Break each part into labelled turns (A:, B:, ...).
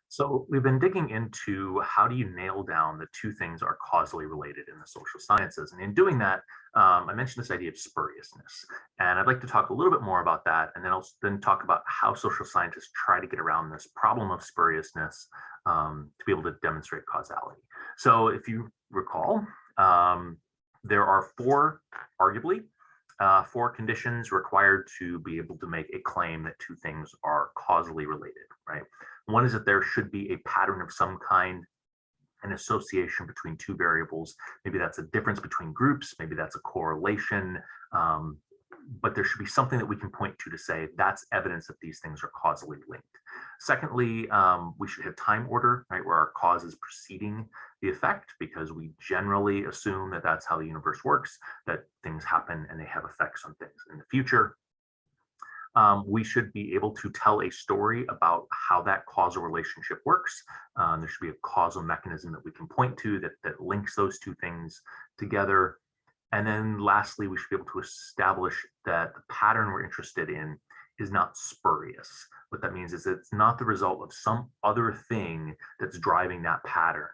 A: So we've been digging into how do you nail down the two things are causally related in the social sciences. And in doing that, I mentioned this idea of spuriousness. And I'd like to talk a little bit more about that. And then I'll then talk about how social scientists try to get around this problem of spuriousness to be able to demonstrate causality. So if you recall, there are arguably, four conditions required to be able to make a claim that two things are causally related, right? One is that there should be a pattern of some kind, an association between two variables. Maybe that's a difference between groups, maybe that's a correlation, but there should be something that we can point to say that's evidence that these things are causally linked. Secondly, we should have time order, right, where our cause is preceding the effect, because we generally assume that that's how the universe works, that things happen and they have effects on things in the future. We should be able to tell a story about how that causal relationship works. There should be a causal mechanism that we can point to that links those two things together. And then lastly, we should be able to establish that the pattern we're interested in is not spurious. What that means is that it's not the result of some other thing that's driving that pattern.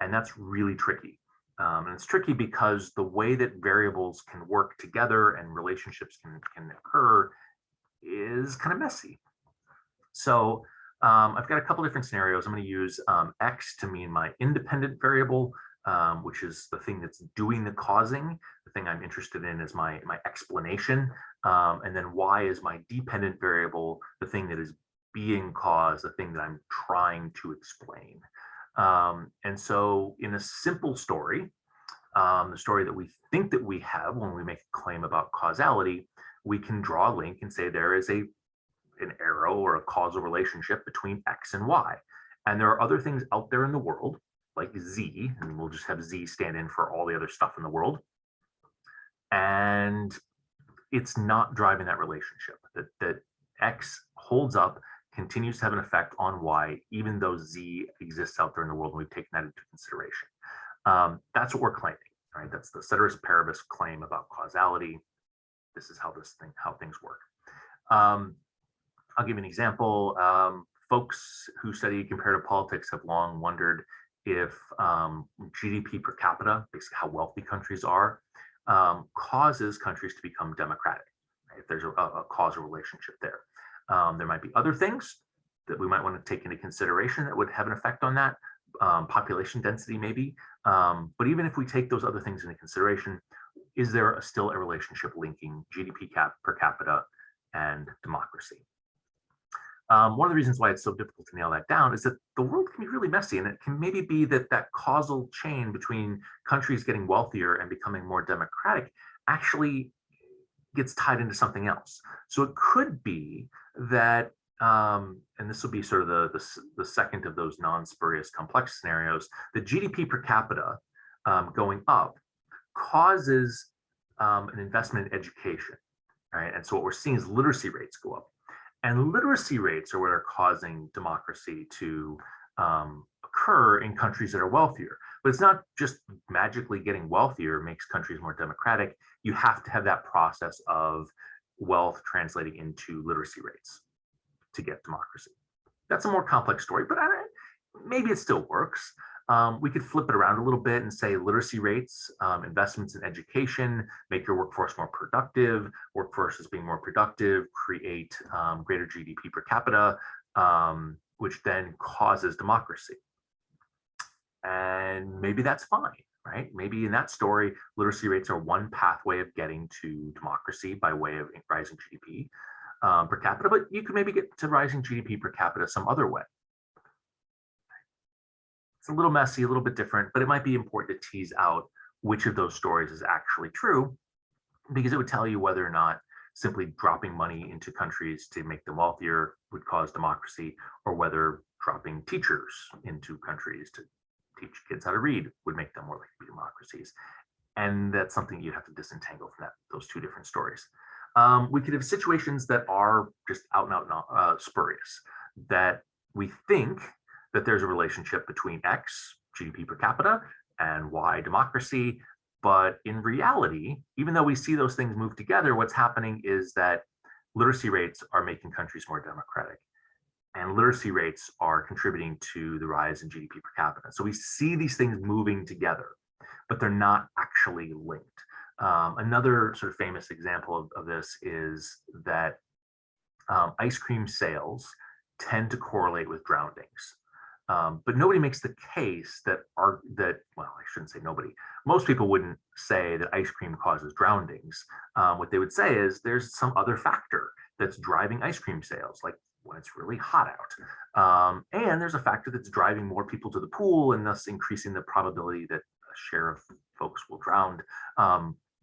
A: And that's really tricky. And it's tricky because the way that variables can work together and relationships can occur is kind of messy. So I've got a couple different scenarios. I'm going to use X to mean my independent variable, which is the thing that's doing the causing. The thing I'm interested in is my explanation. And then Y is my dependent variable, the thing that is being caused, the thing that I'm trying to explain. And so in a simple story, the story that we think that we have when we make a claim about causality, we can draw a link and say there is an arrow or a causal relationship between X and Y. And there are other things out there in the world, like Z, and we'll just have Z stand in for all the other stuff in the world. And it's not driving that relationship, that X holds up, continues to have an effect on Y, even though Z exists out there in the world, and we've taken that into consideration. That's what we're claiming, right? That's the ceteris paribus claim about causality. This is how things work. I'll give you an example. Folks who study comparative politics have long wondered if GDP per capita, basically how wealthy countries are, causes countries to become democratic, right? If there's a causal relationship there. There might be other things that we might want to take into consideration that would have an effect on that. Population density maybe, but even if we take those other things into consideration, is there still a relationship linking GDP per capita and democracy? One of the reasons why it's so difficult to nail that down is that the world can be really messy, and it can maybe be that causal chain between countries getting wealthier and becoming more democratic actually gets tied into something else. So it could be that, and this will be sort of the second of those non-spurious complex scenarios, the GDP per capita going up causes an investment in education, right? And so what we're seeing is literacy rates go up. And literacy rates are what are causing democracy to occur in countries that are wealthier. But it's not just magically getting wealthier makes countries more democratic. You have to have that process of wealth translating into literacy rates to get democracy. That's a more complex story, but maybe it still works. We could flip it around a little bit and say literacy rates, investments in education, make your workforce more productive, workforces being more productive, create greater GDP per capita, which then causes democracy. And maybe that's fine, right? Maybe in that story, literacy rates are one pathway of getting to democracy by way of rising GDP per capita, but you could maybe get to rising GDP per capita some other way. It's a little messy, a little bit different, but it might be important to tease out which of those stories is actually true, because it would tell you whether or not simply dropping money into countries to make them wealthier would cause democracy, or whether dropping teachers into countries to teach kids how to read would make them more likely to be democracies. And that's something you'd have to disentangle from those two different stories. We could have situations that are just out and out spurious, that we think that there's a relationship between X, GDP per capita, and Y, democracy. But in reality, even though we see those things move together, what's happening is that literacy rates are making countries more democratic. and literacy rates are contributing to the rise in GDP per capita. So we see these things moving together, but they're not actually linked. Another sort of famous example of this is that ice cream sales tend to correlate with drownings. But nobody makes the case that well, I shouldn't say nobody. Most people wouldn't say that ice cream causes drownings. What they would say is there's some other factor that's driving ice cream sales, like when it's really hot out. And there's a factor that's driving more people to the pool and thus increasing the probability that a share of folks will drown.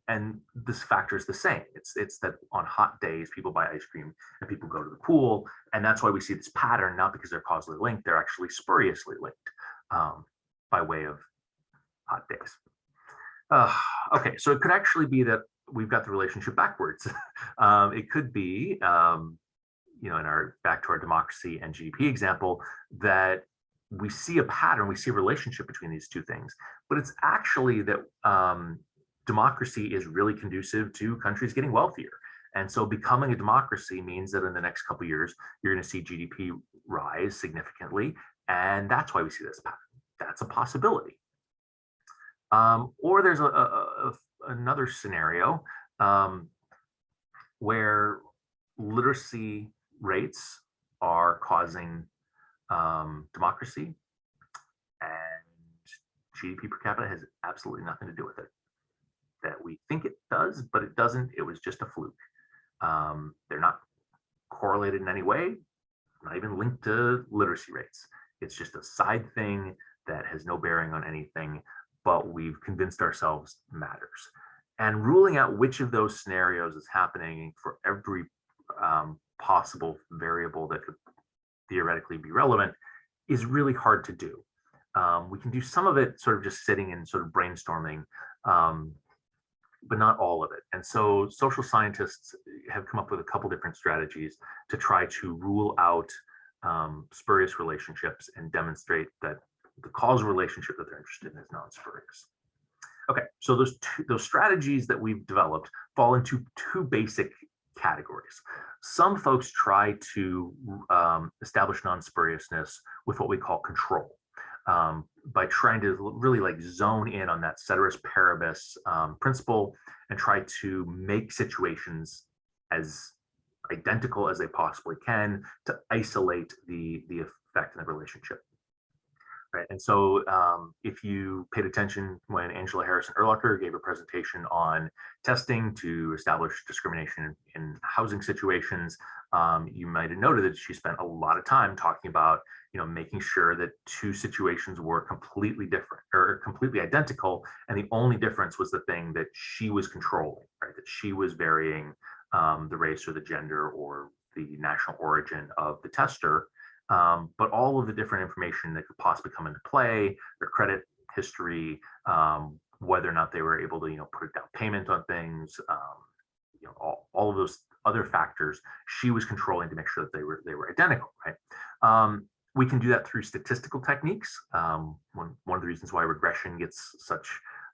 A: And this factor is the same. It's that on hot days, people buy ice cream and people go to the pool. And that's why we see this pattern, not because they're causally linked, they're actually spuriously linked by way of hot days. Okay, so it could actually be that we've got the relationship backwards. It could be, in our back to our democracy and GDP example, that we see a pattern, we see a relationship between these two things, but it's actually that democracy is really conducive to countries getting wealthier. And so becoming a democracy means that in the next couple of years, you're going to see GDP rise significantly. And that's why we see this pattern. That's a possibility. Or there's another scenario where literacy rates are causing democracy, and GDP per capita has absolutely nothing to do with it. That we think it does, but it doesn't. It was just a fluke. They're not correlated in any way, not even linked to literacy rates. It's just a side thing that has no bearing on anything, but we've convinced ourselves matters. And ruling out which of those scenarios is happening for every possible variable that could theoretically be relevant is really hard to do. We can do some of it sort of just sitting and sort of brainstorming, but not all of it. And so social scientists have come up with a couple different strategies to try to rule out spurious relationships and demonstrate that the causal relationship that they're interested in is non-spurious. Okay, so those strategies that we've developed fall into two basic categories. Some folks try to establish non-spuriousness with what we call control. By trying to really zone in on that ceteris paribus principle and try to make situations as identical as they possibly can to isolate the effect in the relationship. Right. And so if you paid attention when Angela Harrison Erlacher gave a presentation on testing to establish discrimination in housing situations, you might have noted that she spent a lot of time talking about making sure that two situations were completely different or completely identical, and the only difference was the thing that she was controlling, right? That she was varying the race or the gender or the national origin of the tester. But all of the different information that could possibly come into play, their credit history, whether or not they were able to, put a down payment on things, all of those other factors, she was controlling to make sure that they were identical, right? We can do that through statistical techniques. One of the reasons why regression gets such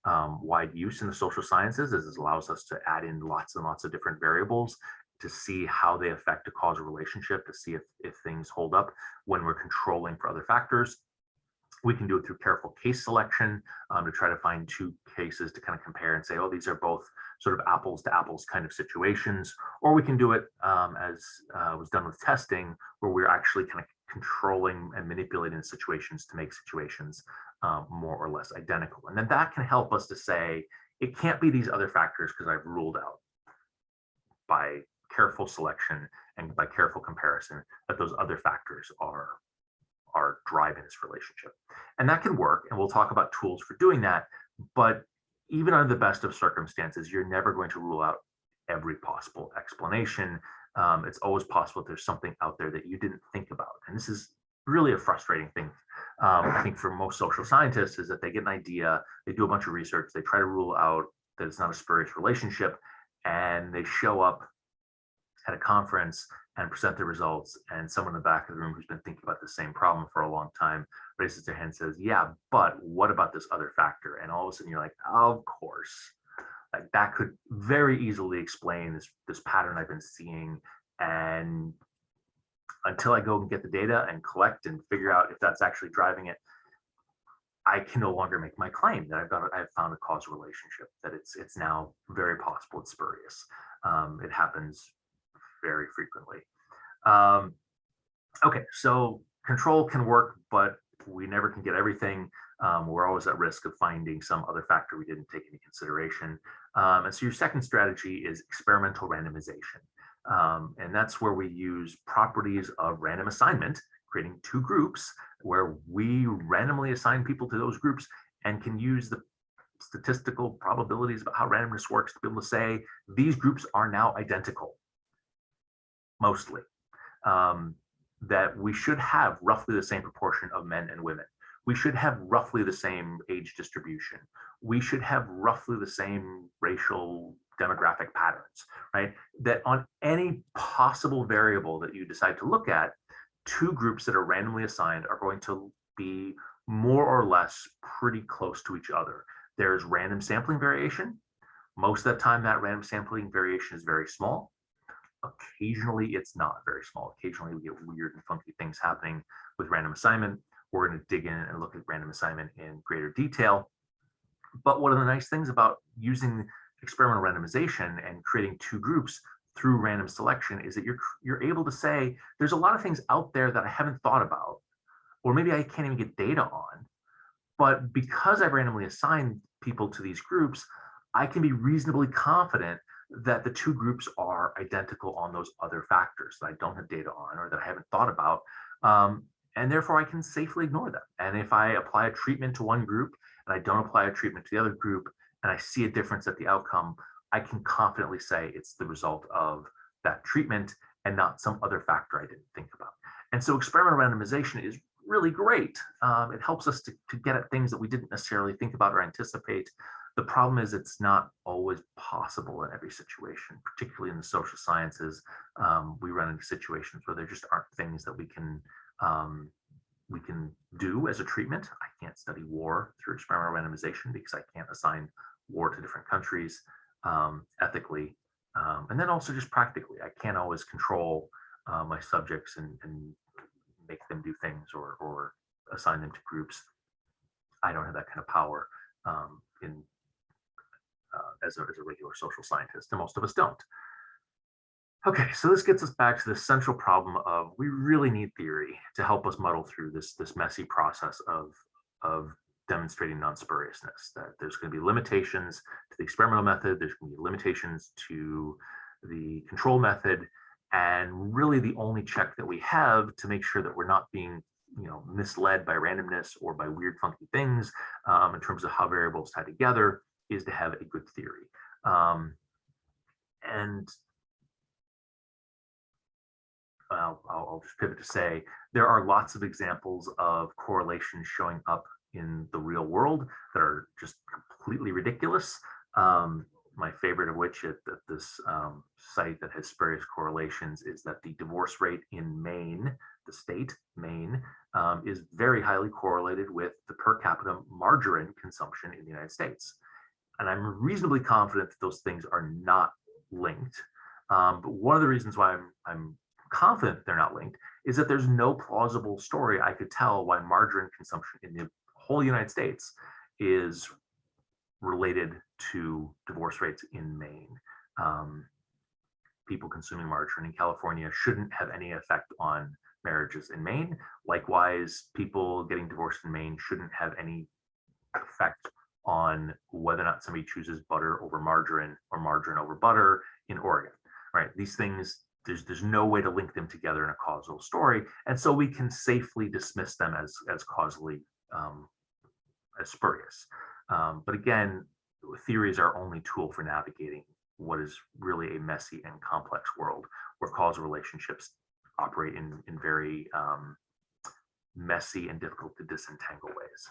A: wide use in the social sciences is it allows us to add in lots and lots of different variables to see how they affect a causal relationship, to see if things hold up when we're controlling for other factors. We can do it through careful case selection to try to find two cases to kind of compare and say, oh, these are both sort of apples to apples kind of situations. Or we can do it as was done with testing, where we're actually kind of controlling and manipulating situations to make situations more or less identical. And then that can help us to say, it can't be these other factors because I've ruled out by careful selection and by careful comparison that those other factors are driving this relationship. And that can work, and we'll talk about tools for doing that. But even under the best of circumstances, you're never going to rule out every possible explanation. It's always possible there's something out there that you didn't think about. And this is really a frustrating thing, I think, for most social scientists, is that they get an idea, they do a bunch of research, they try to rule out that it's not a spurious relationship, and they show up at a conference and present the results, and someone in the back of the room who's been thinking about the same problem for a long time raises their hand and says, yeah, but what about this other factor? And all of a sudden you're like, of course, like that could very easily explain this pattern I've been seeing. And until I go and get the data and collect and figure out if that's actually driving it, I can no longer make my claim that I've found a causal relationship, that it's now very possible it's spurious. It happens very frequently. Um, okay, so control can work, but we never can get everything. We're always at risk of finding some other factor we didn't take into consideration. And so your second strategy is experimental randomization. And that's where we use properties of random assignment, creating two groups where we randomly assign people to those groups and can use the statistical probabilities about how randomness works to be able to say these groups are now identical, mostly. That we should have roughly the same proportion of men and women. We should have roughly the same age distribution. We should have roughly the same racial demographic patterns, right? That on any possible variable that you decide to look at, two groups that are randomly assigned are going to be more or less pretty close to each other. There's random sampling variation. Most of the time, that random sampling variation is very small. Occasionally, it's not very small. Occasionally, we get weird and funky things happening with random assignment. We're going to dig in and look at random assignment in greater detail. But one of the nice things about using experimental randomization and creating two groups through random selection is that you're able to say there's a lot of things out there that I haven't thought about, or maybe I can't even get data on. But because I've randomly assigned people to these groups, I can be reasonably confident that the two groups are identical on those other factors that I don't have data on or that I haven't thought about. And therefore, I can safely ignore them. And if I apply a treatment to one group and I don't apply a treatment to the other group, and I see a difference at the outcome, I can confidently say it's the result of that treatment and not some other factor I didn't think about. And so experimental randomization is really great. It helps us to get at things that we didn't necessarily think about or anticipate. The problem is it's not always possible in every situation, particularly in the social sciences. We run into situations where there just aren't things that we can do as a treatment. I can't study war through experimental randomization because I can't assign war to different countries ethically. And then also just practically, I can't always control my subjects and make them do things or assign them to groups. I don't have that kind of power as a regular social scientist, and most of us don't. Okay, so this gets us back to the central problem of we really need theory to help us muddle through this messy process of demonstrating non-spuriousness, that there's going to be limitations to the experimental method, there's going to be limitations to the control method, and really the only check that we have to make sure that we're not being misled by randomness or by weird funky things in terms of how variables tie together is to have a good theory. And I'll just pivot to say there are lots of examples of correlations showing up in the real world that are just completely ridiculous. My favorite of which at this site that has spurious correlations is that the divorce rate in Maine, the state, Maine, is very highly correlated with the per capita margarine consumption in the United States. And I'm reasonably confident that those things are not linked. But one of the reasons why I'm confident they're not linked is that there's no plausible story I could tell why margarine consumption in the whole United States is related to divorce rates in Maine. People consuming margarine in California shouldn't have any effect on marriages in Maine. Likewise, people getting divorced in Maine shouldn't have any effect on whether or not somebody chooses butter over margarine or margarine over butter in Oregon, right? These things, there's no way to link them together in a causal story. And so we can safely dismiss them as causally as spurious. But again, theory is our only tool for navigating what is really a messy and complex world where causal relationships operate in very messy and difficult to disentangle ways.